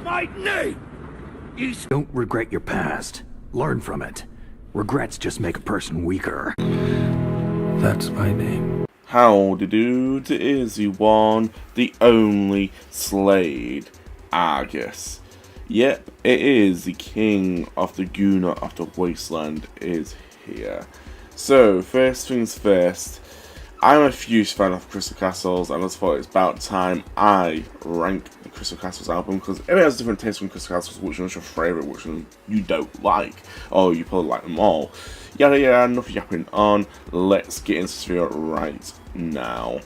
My name is... Don't regret your past. Learn from it. Regrets just make a person weaker. That's my name. Howdy dudes, it is the one, the only SLADE, Argus. Yep, it is the king of the Guna of the Wasteland is here. So, first things first, I'm a huge fan of Crystal Castles, and I just thought it's about time I rank the Crystal Castles album, because everyone has different tastes from Crystal Castles. Which one's your favourite, which one you don't like, or you probably like them all. Yada yada, enough yapping on, let's get into this video right now.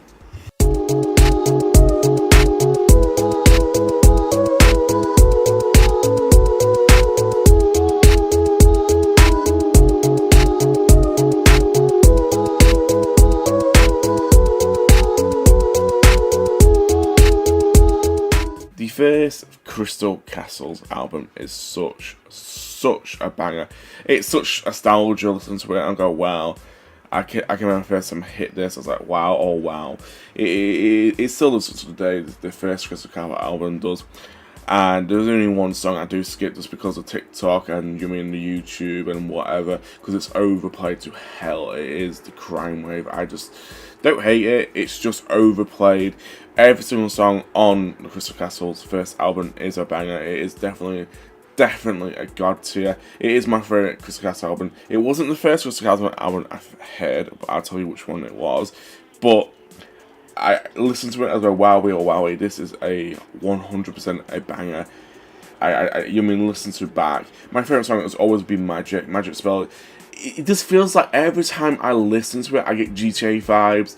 The first Crystal Castles album is such a banger. It's such nostalgia. Listen to it and go, wow. I can remember the first time I hit this, I was like, wow, oh wow. It still does to today, the first Crystal Castles album does. And there's only one song I do skip just because of TikTok and the YouTube and whatever, because it's overplayed to hell. It is the crime wave. I just don't hate it, it's just overplayed. Every single song on the Crystal Castles first album is a banger. It is definitely a god tier. It is my favourite Crystal Castles album. It wasn't the first Crystal Castles album I've heard, but I'll tell you which one it was. But I listened to it as a wowie or wowie. This is a 100% a banger. Listen to it back. My favourite song has always been Magic Spell. It just feels like every time I listen to it, I get GTA vibes,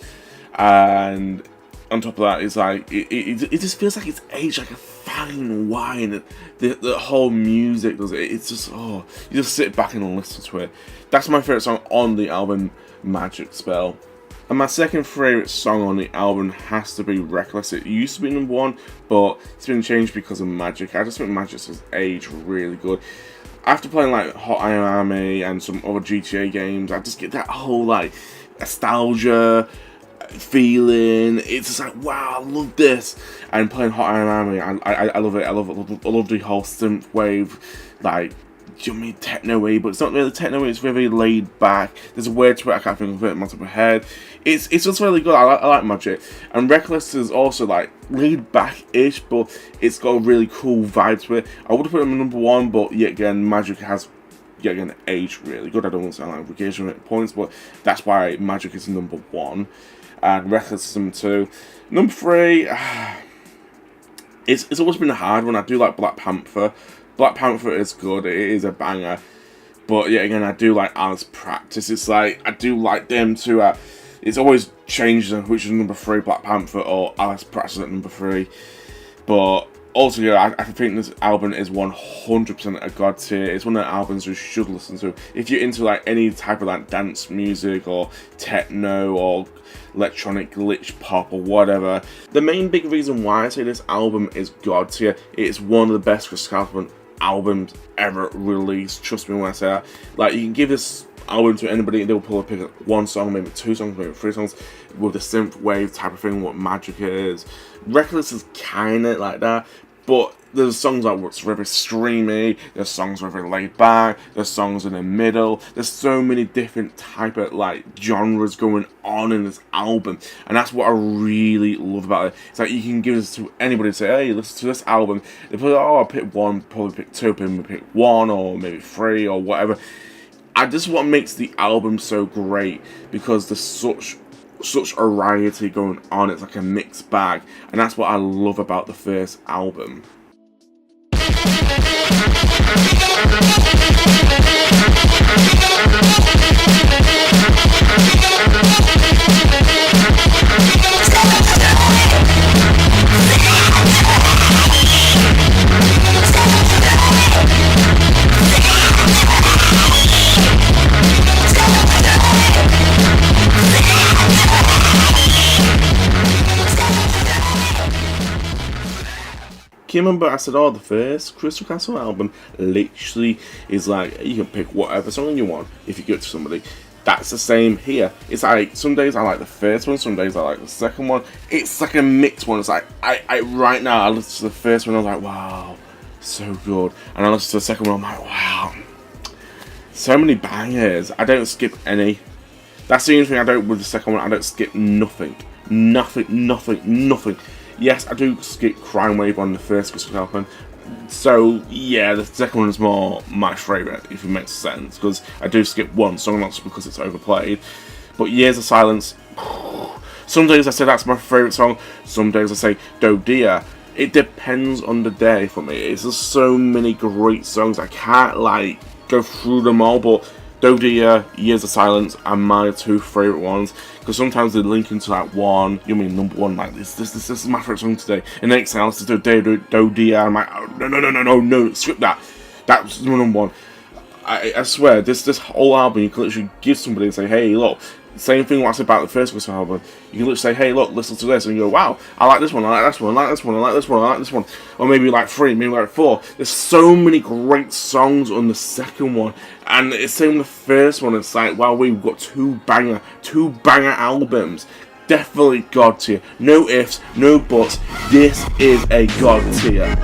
and on top of that, it's like it just feels like it's aged like a fine wine. The whole music does it. It's just, oh, you just sit back and listen to it. That's my favourite song on the album, Magic Spell. And my second favourite song on the album has to be Reckless. It used to be number one, but it's been changed because of Magic. I just think Magic has aged really good. After playing like Hot Iron Army and some other GTA games, I just get that whole like nostalgia feeling. It's just like, wow, I love this. And playing Hot Iron Army, I love it. I love the whole synth wave, like, do you mean techno wave? But it's not really techno wave, it's very laid back. There's a word to it, I can't think of it on my top of my head. It's just really good. I like Magic. And Reckless is also like laid back-ish, but it's got a really cool vibe to it. I would have put it in number one, but yet again, Magic has yet again aged really good. I don't want to sound like engagement points, but that's why Magic is number one. And Reckless is number two. Number three, it's always been a hard one. I do like Black Panther. Black Panther is good, it is a banger. But yet again, I do like Alice Practice. It's like, I do like them too. It's always changed which is number three, Black Panther or Alice Practice at number three. But altogether, I think this album is 100% a god tier. It's one of the albums you should listen to. If you're into like any type of like dance music or techno or electronic glitch pop or whatever. The main big reason why I say this album is god tier, it's one of the best Crystal Castles albums ever released. Trust me when I say that. Like, you can give this album to anybody and they'll probably pick up one song, maybe two songs, maybe three songs with the synth wave type of thing, what Magic is. Reckless is kinda like that, but there's songs like what's very streamy, there's songs very laid back, there's songs in the middle, there's so many different type of like genres going on in this album, and that's what I really love about it. It's like you can give this to anybody and say, hey, listen to this album. They probably, oh, I'll pick one, probably pick two, maybe pick one, or maybe three, or whatever. This is what makes the album so great, because there's such variety going on. It's like a mixed bag, and that's what I love about the first album. Can you remember I said, oh, the first Crystal Castle album literally is like, you can pick whatever song you want if you give it to somebody. That's the same here. It's like, some days I like the first one, some days I like the second one. It's like a mixed one. It's like, right now, I listened to the first one, I was like, wow, So good. And I listened to the second one, I'm like, wow. So many bangers. I don't skip any. That's the only thing I don't with the second one. I don't skip nothing. Nothing. Yes, I do skip Crime Wave on the first Christmas album. So, yeah, the second one is more my favourite, if it makes sense. Because I do skip one song, not just because it's overplayed. But Years of Silence. Some days I say that's my favourite song. Some days I say Do Dia. It depends on the day for me. It's just so many great songs. I can't, like, go through them all. But Do Dia, Years of Silence are my two favourite ones. Because sometimes they link into like one, you mean number one, like this is my favourite song today. And next time I listen to Do Dia, I'm like, oh, no, skip that. That's number one. I swear, this whole album, you can literally give somebody and say, hey, look, same thing what I said about the first Christmas album. You can literally say, hey, look, listen to this, and you go, wow, I like this one, I like this one, I like this one, I like this one, I like this one. Or maybe like 3, maybe like 4. There's so many great songs on the second one. And it's same with the first one, it's like, wow, we've got two banger albums. Definitely God tier. No ifs, no buts. This is a God tier.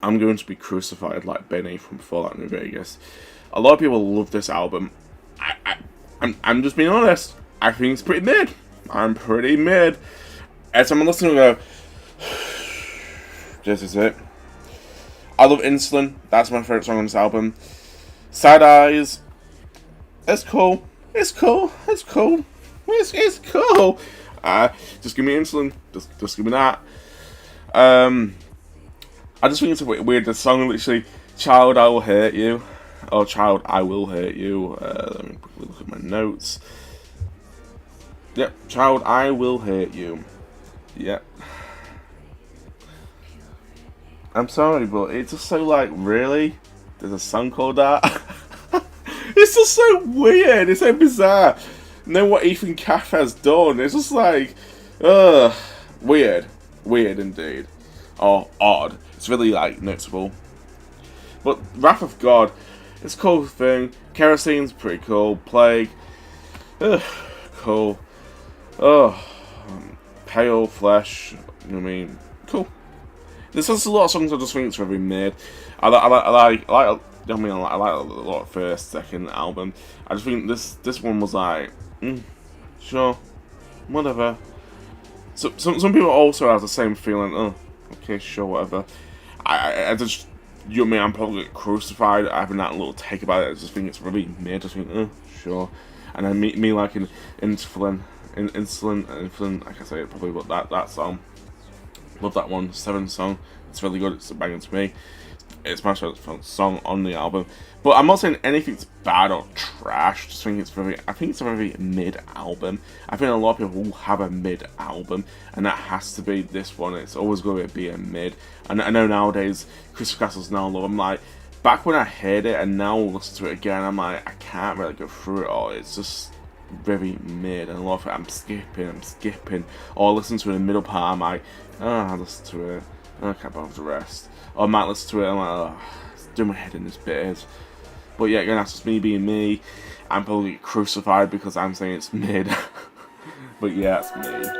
I'm going to be crucified like Benny from Fallout New Vegas. A lot of people love this album. I'm just being honest. I think it's pretty mid. I'm pretty mid. As I'm listening to go, this is it. I love Insulin. That's my favorite song on this album. Sad Eyes. It's cool. It's cool. Just give me Insulin. Just give me that. I just think it's a bit weird. The song literally, Child, I Will Hurt You. Oh, Child, I Will Hurt You. Let me quickly look at my notes. Yep, Child, I Will Hurt You. Yep. I'm sorry, but it's just so like, really? There's a song called that? It's just so weird. It's so bizarre. Know what Ethan Caff has done. It's just like, weird. Weird indeed. Or odd. It's really like noticeable. But Wrath of God, it's a cool thing. Kerosene's pretty cool. Plague, cool. Pale Flesh, you know what I mean? Cool. There's just a lot of songs I just think it's really mid. I like a lot of first, second album. I just think this one was like, sure, whatever. So some people also have the same feeling. Oh, okay, sure, whatever. I just, you know what I mean? I'm probably crucified having that little take about it. I just think it's really mid. I just think, sure. And then me liking Insulin, like I say, probably about that song. Love that one, 7 song. It's really good. It's a banger to me. It's my favorite song on the album. But I'm not saying anything's bad or trash. Just think I think it's a very mid album. I think a lot of people will have a mid album, and that has to be this one. It's always going to be a mid. And I know nowadays, Crystal Castles now love. I'm like, back when I heard it and now listen to it again, I'm like, I can't really go through it all. It's just very mid, and a lot of it I'm skipping. Or listen to it in the middle part, I'm like, I'll listen to it. I can't bother the rest. Or I might listen to it, I'm like, it's doing my head in this bit. But yeah, again, that's just me being me. I'm probably crucified because I'm saying it's mid. But yeah, it's mid.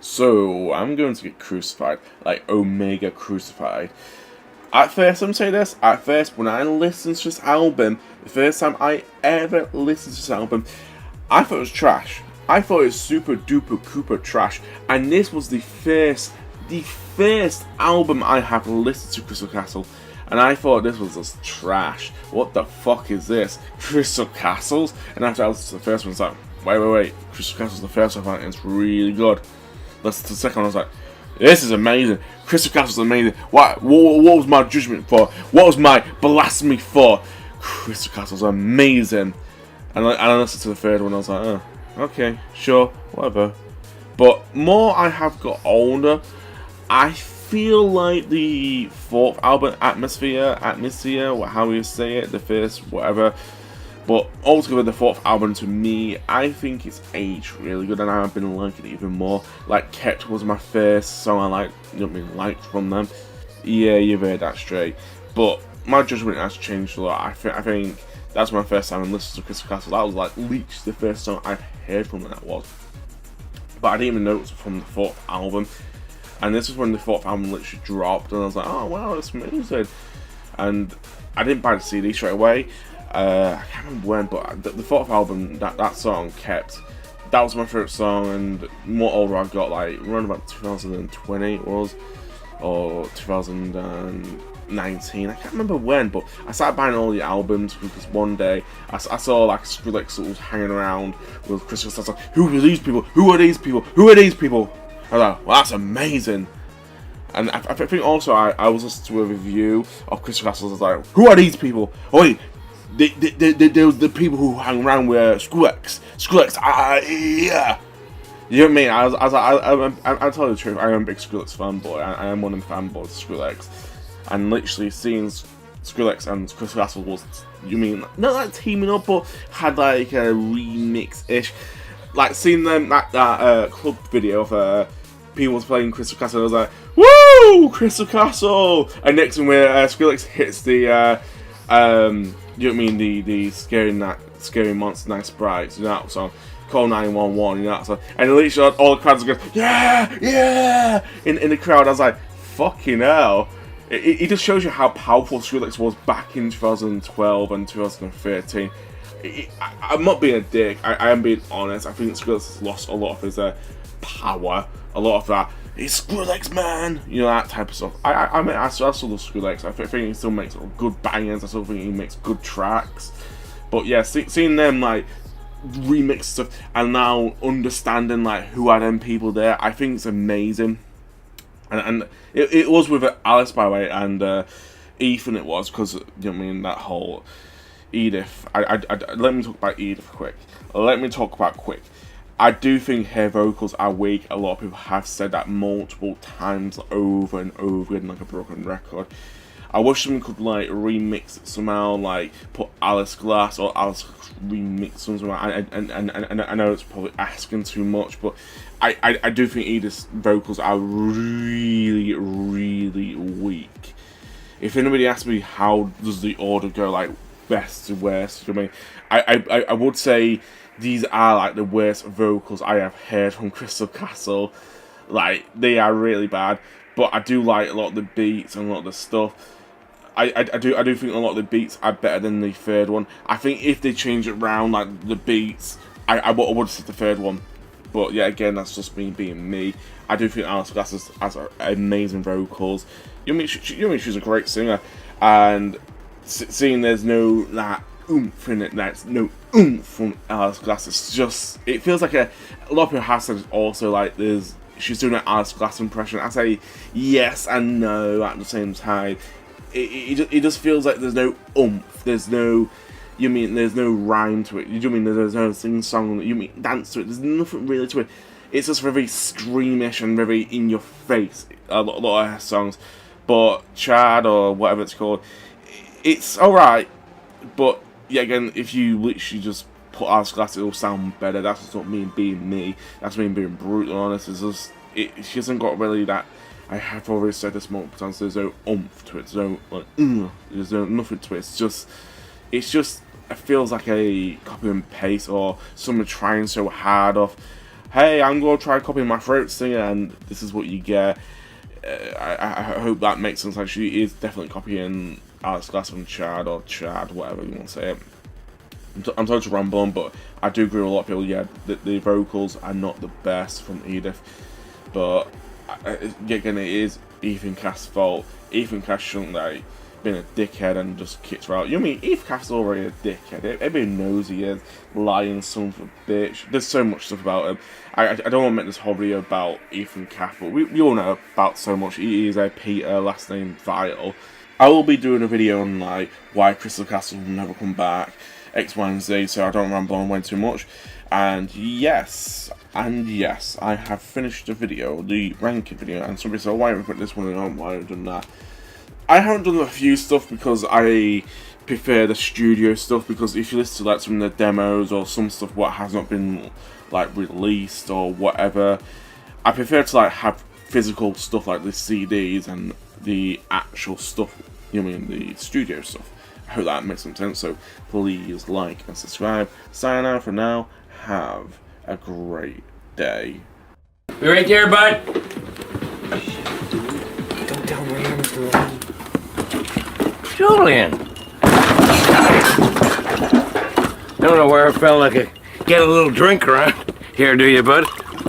So, I'm going to get crucified, like Omega crucified. At first, I'm saying this, when I listened to this album, the first time I ever listened to this album, I thought it was trash. I thought it was super duper cooper trash. And this was the first album I have listened to Crystal Castle. And I thought this was just trash. What the fuck is this? Crystal Castles? And after I listened to the first one, it's like, wait. Crystal Castles, the first one, it's really good. That's the second one, I was like, this is amazing. Crystal Castles is amazing. What was my judgment for? What was my blasphemy for? Crystal Castles amazing. And I listened to the third one, I was like, oh, okay, sure, whatever. But more I have got older, I feel like the fourth album, Atmosphere, how you say it, the first, whatever. But altogether, the fourth album to me, I think it's aged really good, and I've been liking it even more. Like, Kept was my first song I liked from them. Yeah, you've heard that straight. But my judgment has changed a lot. I think that's my first time I listened to Crystal Castle. That was like literally the first song I've heard from them, that was. But I didn't even know it was from the fourth album. And this was when the fourth album literally dropped, and I was like, oh wow, it's amazing. And I didn't buy the CD straight away. I can't remember when, but the fourth album, that song, Kept, that was my favourite song. And more older I got, like around about 2020 it was, or 2019, I can't remember when, but I started buying all the albums because one day I saw like Skrillex was hanging around with Crystal Castles. Like, who are these people? Who are these people? Who are these people? I was like, well, that's amazing. And I think also I was listening to a review of Crystal Castles. I was like, who are these people? Oh wait, they was the people who hang around with Skrillex. Yeah. You know what I mean? I'll tell you the truth. I am a big Skrillex fanboy. I am one of the fanboys of Skrillex. And literally seeing Skrillex and Crystal Castles was, you mean, not like teaming up, but had like a remix-ish. Like seeing them, that club video of people playing Crystal Castle, I was like, woo! Crystal Castle! And next one where Skrillex hits the, you know what I mean, the scary monster night sprites, you know that song. Call 911, you know that song. And literally all the crowds are going, yeah! In the crowd, I was like, fucking hell. It just shows you how powerful Skrillex was back in 2012 and 2013. I'm not being a dick, I am being honest. I think Skrillex has lost a lot of his power, a lot of that. It's Skrillex, man! You know, that type of stuff. I still love Skrillex. I think he still makes good bangers. I still think he makes good tracks. But yeah, seeing them like remix stuff and now understanding like who are them people there, I think it's amazing. And it was with Alice, by the way, and Ethan it was, because, you know what I mean, that whole Edith. Let me talk about Edith quick. I do think her vocals are weak. A lot of people have said that multiple times, over and over again, like a broken record. I wish someone could like remix it somehow, like put Alice Glass or Alice remix somehow. I know it's probably asking too much, but I do think Edith's vocals are really, really weak. If anybody asks me how does the order go, like best to worst, I mean, I would say these are like the worst vocals I have heard from Crystal Castle. Like, they are really bad, but I do like a lot of the beats and a lot of the stuff. I do think a lot of the beats are better than the third one. I think if they change it around, like the beats, I would have said the third one. But yeah, again, that's just me being me. I do think Alice Glass has amazing vocals. She's a great singer, and seeing there's no that oomph in it, there's no oomph from Alice Glass. It's just, it feels like a lot of people have said also like she's doing an Alice Glass impression. I say yes and no at the same time. It just feels like there's no oomph, there's no, there's no rhyme to it. You mean there's no sing song, dance to it, there's nothing really to it. It's just very screamish and very in your face, a lot of her songs. But Chad, or whatever it's called, it's alright, but yeah, again, if you literally just put Alice Glass, it'll sound better. That's just not me being me, that's me being brutally honest. It's just, she hasn't got really that. I have already said this multiple times, there's no oomph to it, there's no, like, there's no nothing to it. It's just, it feels like a copy and paste, or someone trying so hard of, hey, I'm going to try copying my favourite singer, and this is what you get. I hope that makes sense. Like, she is definitely copying Alice Glass from Chad, or Chad, whatever you want to say it. I'm sorry to ramble on, but I do agree with a lot of people, yeah, the vocals are not the best from Edith, but again, it is Ethan Cass's fault. Ethan Cass shouldn't, like, being a dickhead and just kicks her out. You know what I mean? Eve Castle's already a dickhead. Everybody knows he is. Lying son of a bitch. There's so much stuff about him. I don't want to make this whole video about Ethan Cathell. We all know about so much. He is a Peter, last name Vital. I will be doing a video on like why Crystal Castle will never come back, X, Y, and Z, so I don't ramble on way too much. And yes, I have finished the video, the ranking video, and somebody said, why haven't we put this one on, why haven't we done that? I haven't done a few stuff because I prefer the studio stuff, because if you listen to like some of the demos or some stuff what has not been like released or whatever, I prefer to like have physical stuff like the CDs and the actual stuff, you know what I mean, the studio stuff. I hope that makes some sense, so please like and subscribe. Sign out for now. Have a great day. Be right there, bud. Don't tell me I'm through. Julian. Don't know where I felt like I get a little drink around here, do you, bud?